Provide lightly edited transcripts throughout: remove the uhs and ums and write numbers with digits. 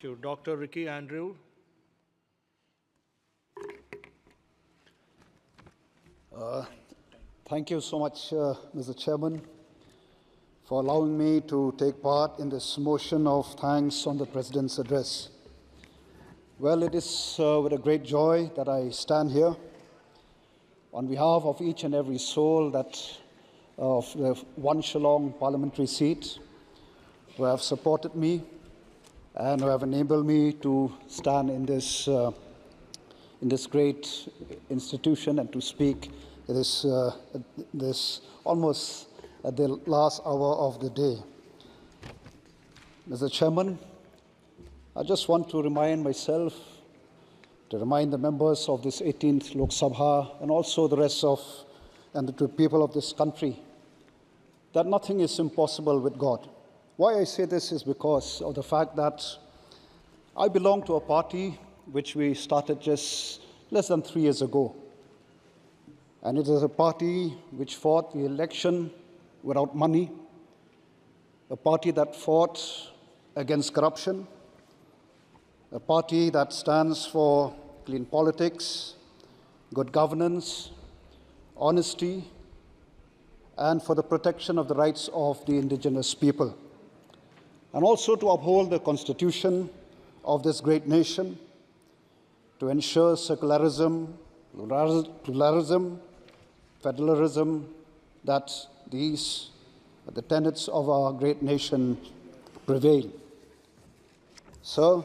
To Dr. Ricky Andrew. Thank you so much, Mr. Chairman, for allowing me to take part in this motion of thanks on the President's address. Well, it is with a great joy that I stand here on behalf of each and every soul of the One Shillong parliamentary seat who have supported me and who have enabled me to stand in this great institution and to speak this almost at the last hour of the day. Mr. Chairman, I just want to remind myself, to remind the members of this 18th Lok Sabha and also the rest of and the people of this country that nothing is impossible with God. Why I say this is because of the fact that I belong to a party which we started just less than 3 years ago. And it is a party which fought the election without money, a party that fought against corruption, a party that stands for clean politics, good governance, honesty, and for the protection of the rights of the indigenous people, and also to uphold the constitution of this great nation, to ensure secularism, pluralism, federalism, that these, the tenets of our great nation prevail. So,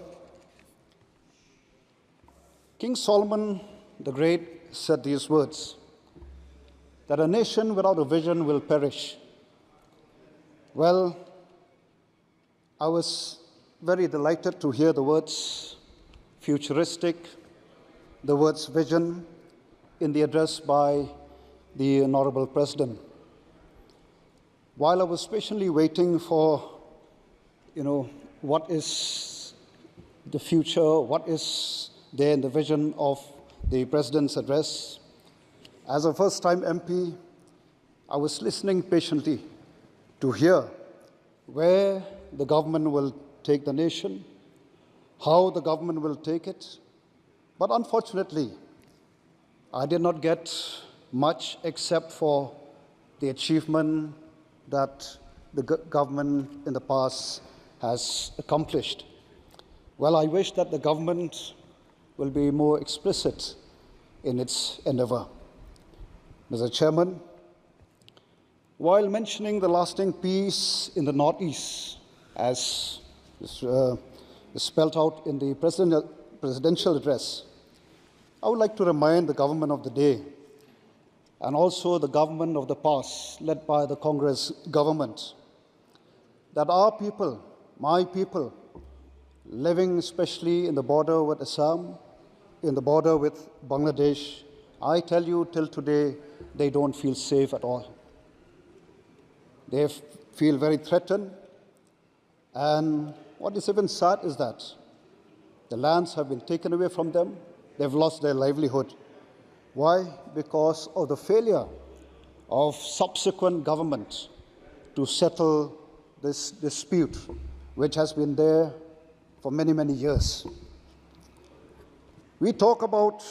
King Solomon the Great said these words, that a nation without a vision will perish. Well, I was very delighted to hear the words futuristic, the words vision in the address by the Honorable President. While I was patiently waiting for, what is the future, what is there in the vision of the President's address, as a first-time MP, I was listening patiently to hear where the government will take the nation, how the government will take it. But unfortunately, I did not get much except for the achievement that the government in the past has accomplished. Well, I wish that the government will be more explicit in its endeavor. Mr. Chairman, while mentioning the lasting peace in the Northeast, as is spelled out in the presidential address, I would like to remind the government of the day and also the government of the past, led by the Congress government, that our people, my people, living especially in the border with Assam, in the border with Bangladesh, I tell you, till today, they don't feel safe at all. They feel very threatened. And what is even sad is that the lands have been taken away from them. They've lost their livelihood. Why? Because of the failure of subsequent governments to settle this dispute, which has been there for many, many years. We talk about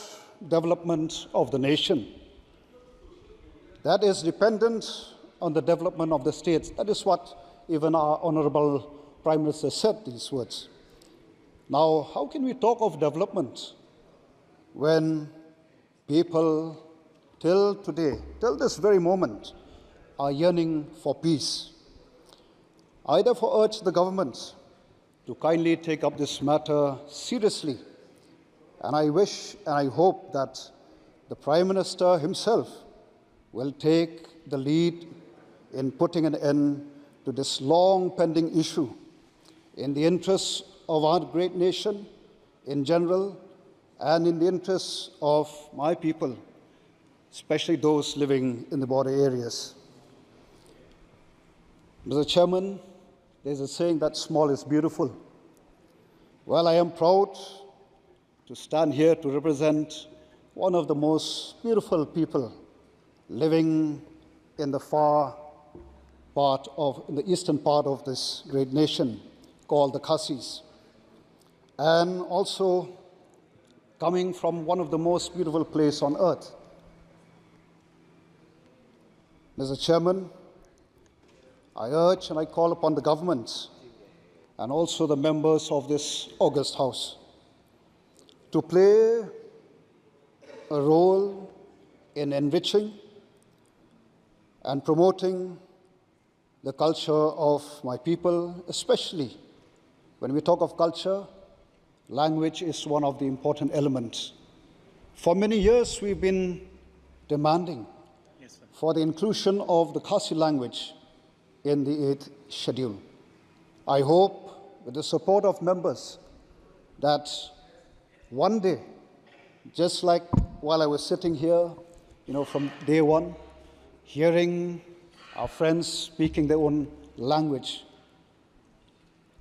development of the nation. That is dependent on the development of the states. That is what even our Honorable Prime Minister said, these words. Now, how can we talk of development when people till today, till this very moment, are yearning for peace? I therefore urge the government to kindly take up this matter seriously. And I wish and I hope that the Prime Minister himself will take the lead in putting an end to this long pending issue in the interests of our great nation in general and in the interests of my people, especially those living in the border areas. Mr. Chairman, there's a saying that small is beautiful. Well, I am proud to stand here to represent one of the most beautiful people living in the in the eastern part of this great nation called the Khasis. and also coming from one of the most beautiful places on earth. Mr. Chairman, I urge and I call upon the government and also the members of this august House to play a role in enriching and promoting the culture of my people, especially when we talk of culture, language is one of the important elements. For many years, we've been demanding for the inclusion of the Khasi language in the 8th schedule. I hope, with the support of members, that one day, just like while I was sitting here, from day one, hearing our friends speaking their own language,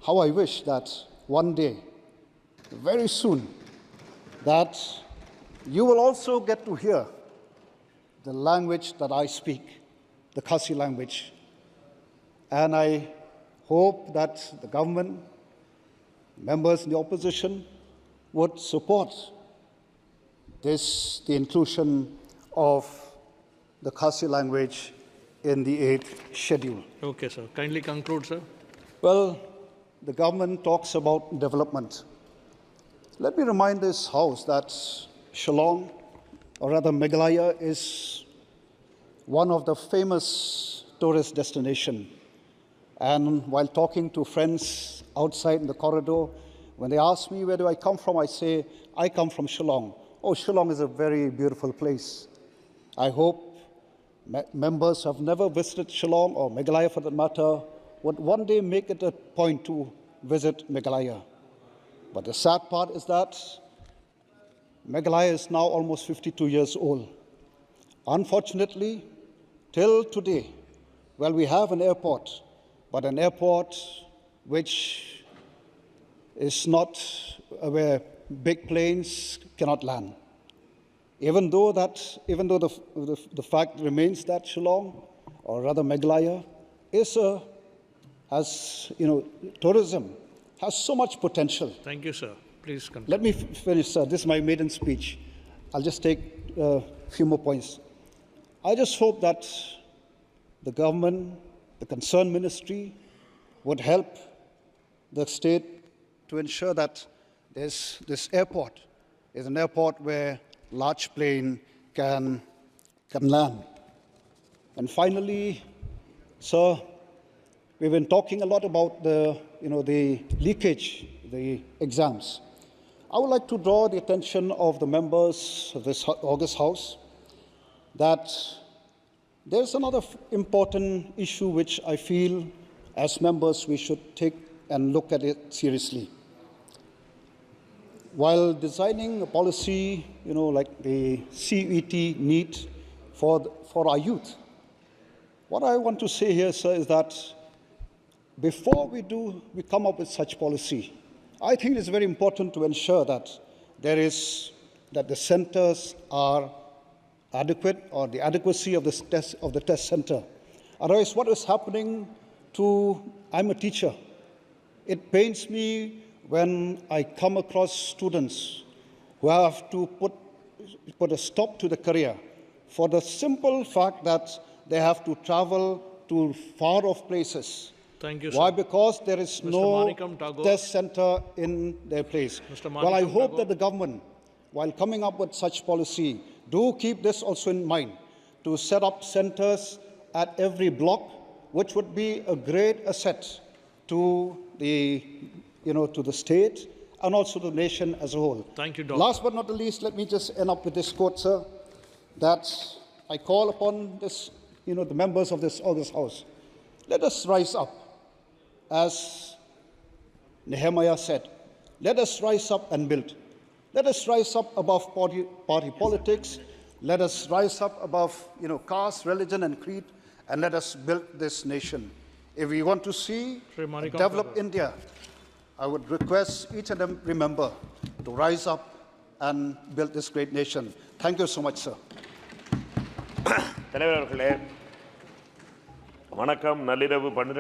how I wish that one day, very soon, that you will also get to hear the language that I speak, the Khasi language. And I hope that the government, members in the opposition, would support the inclusion of the Khasi language in the 8th schedule. Okay, sir. Kindly conclude, sir. Well, the government talks about development. Let me remind this House that Shillong, or rather Meghalaya, is one of the famous tourist destinations. And while talking to friends outside in the corridor, when they ask me where do I come from, I say, I come from Shillong. Oh, Shillong is a very beautiful place. I hope members who have never visited Shillong or Meghalaya for that matter would one day make it a point to visit Meghalaya. But the sad part is that Meghalaya is now almost 52 years old. Unfortunately, till today, well, we have an airport, but an airport which is not where big planes cannot land. Even though the fact remains that Shillong, or rather Meghalaya, has tourism has so much potential. Thank you, sir. Please continue. Let me finish, sir. This is my maiden speech. I'll just take a few more points. I just hope that the government, the concerned ministry, would help the state to ensure that this airport is an airport where large plane can land. And finally, sir, we've been talking a lot about the leakage, the exams. I would like to draw the attention of the members of this august House that there's another important issue which I feel as members we should take and look at it seriously. While designing a policy, like the CET NEET for our youth, what I want to say here, sir, is that before we come up with such policy, I think it's very important to ensure that the centers are adequate, or the adequacy of the test center. Otherwise, what is happening I'm a teacher. It pains me when I come across students who have to put a stop to the career for the simple fact that they have to travel to far-off places. Thank you, sir. Why? Because there is Mr. no Manikam Tagore. test center in their place. Mr. Well, I Manikam hope Tagore. that the government, while coming up with such policy, do keep this also in mind, to set up centers at every block, which would be a great asset to the state and also the nation as a whole. Thank you, Doctor. Last but not the least, let me just end up with this quote, sir, that I call upon the members of this august House. Let us rise up, as Nehemiah said. Let us rise up and build. Let us rise up above party politics. Let us rise up above caste, religion, and creed, and let us build this nation. If we want to see a developed India, I would request each and every member to rise up and build this great nation. Thank you so much, sir. தலைவர் அவர்களே, வணக்கம். நள்ளிரவு 12